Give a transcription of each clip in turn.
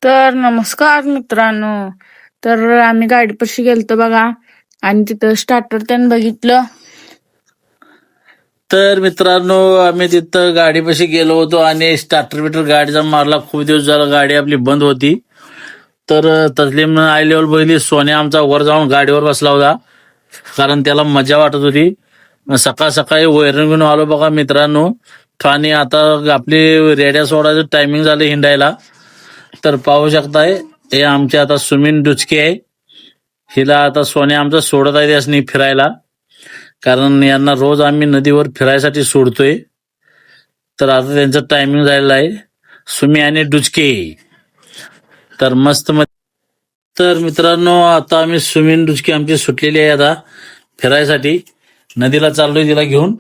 तर नमस्कार मित्रांनो. तर आम्ही गाडीपाशी गेलतो बघा आणि तिथं स्टार्टर त्यानं बघितलं. तर मित्रांनो, आम्ही तिथं गाडीपाशी गेलो होतो आणि स्टार्टर बिटर गाडीचा मारला. खूप दिवस झाला गाडी आपली बंद होती. तर तसलीम आय लेवल बघितली. सोन्या आमचा वर जाऊन गाडीवर बसला होता, कारण त्याला मजा वाटत होती. सकाळ सकाळी वैरण घेऊन आलो बघा मित्रांनो. आणि आता आपली रेड्या सोडायचं टायमिंग झालं हिंडायला. तर पाहू शकताय, हे आमचे आता सुमीन डुचके आहे. हिला आता सोन्या आमचा सोडत आहे त्यासनी फिरायला, कारण यांना रोज आम्ही नदीवर फिरायसाठी सोडतोय. तर आता त्यांचं टायमिंग झालेलं आहे, सुमी आणि डुचके. तर मस्त तर मित्रांनो, आता आम्ही सुमीन डुचके आमची सुटलेली आहे आता फिरायसाठी. नदीला चाललोय तिला घेऊन.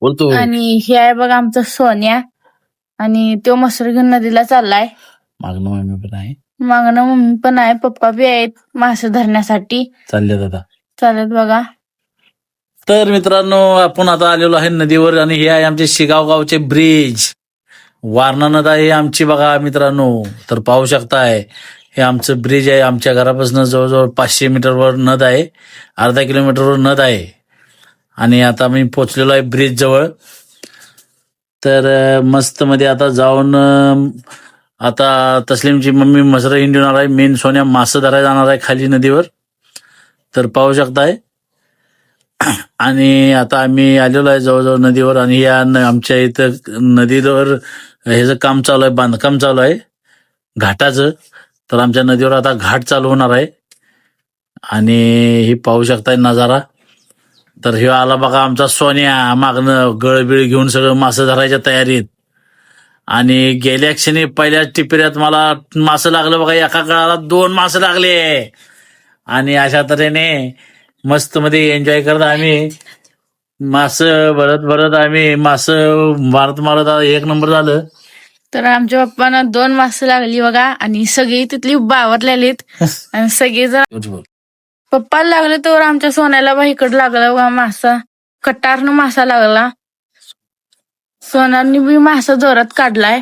बोलतो. आणि हे आहे बघा आमचा सोन्या, आणि तो मसर घेऊन नदीला चाललाय. मागणं मम्मी पण आहे, मागणं मम्मी पण आहे, पप्पा बी आहेत मासे धरण्यासाठी चालले दादा. चालत बघा. तर मित्रांनो, आपण आता आलेलो आहे नदीवर आणि हे आहे आमचे शिगाव गावचे ब्रिज. वारणा नदी आहे आमची बघा मित्रांनो. तर पाहू शकताय, हे आमचं ब्रिज आहे. आमच्या घरापासून जवळजवळ 500 मीटरवर नद आहे, अर्धा किलोमीटरवर नद आहे. आणि आता मी पोचलेलो आहे ब्रिज जवळ. तर मस्त मध्ये आता जाऊन आता तस्लीमची मम्मी मसरं हिंडून आहे. मेन सोन्या मासं धरायला जाणार आहे खाली नदीवर. तर पाहू शकताय. आणि आता आम्ही आलेलो आहे जवळजवळ नदीवर. आणि या आमच्या इथं नदीवर ह्याचं काम चालू आहे, बांधकाम चालू आहे घाटाचं. तर आमच्या नदीवर आता घाट चालू होणार आहे. आणि ही पाहू शकताय नजारा. तर हे आला बघा आमचा सोन्या, मागणं गळबिळ घेऊन सगळं मासं धरायच्या तयारीत. आणि गेल्या क्षणी पहिल्या टिपऱ्यात मला मासं लागलं बघा. एका गळाला 2 मासं लागले. आणि अशा तऱ्हेने मस्त मध्ये एन्जॉय करत आम्ही मासं भरत आम्ही मासं मारत एक नंबर झालं. तर आमच्या पप्पांना 2 मासे लागली बघा, आणि सगळी तिथली बावरलेलीत. आणि सगळे जण पप्पाला लागले तर आमच्या सोन्याला बा इकडे लागला बघा मासा. कटारनं मासा लागला. सोन्याने बी मासा जोरात काढलाय.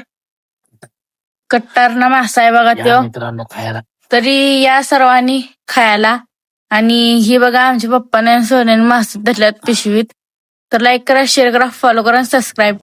कट्टारनं मासा आहे बघा तो. मित्रांनो खायला. तरी या सर्वांनी खायला. आणि ही बघा आमच्या पप्पाने सोन्याने मासे धरल्यात पिशवीत. तर लाईक करा, शेअर करा, फॉलो करा, सबस्क्राईब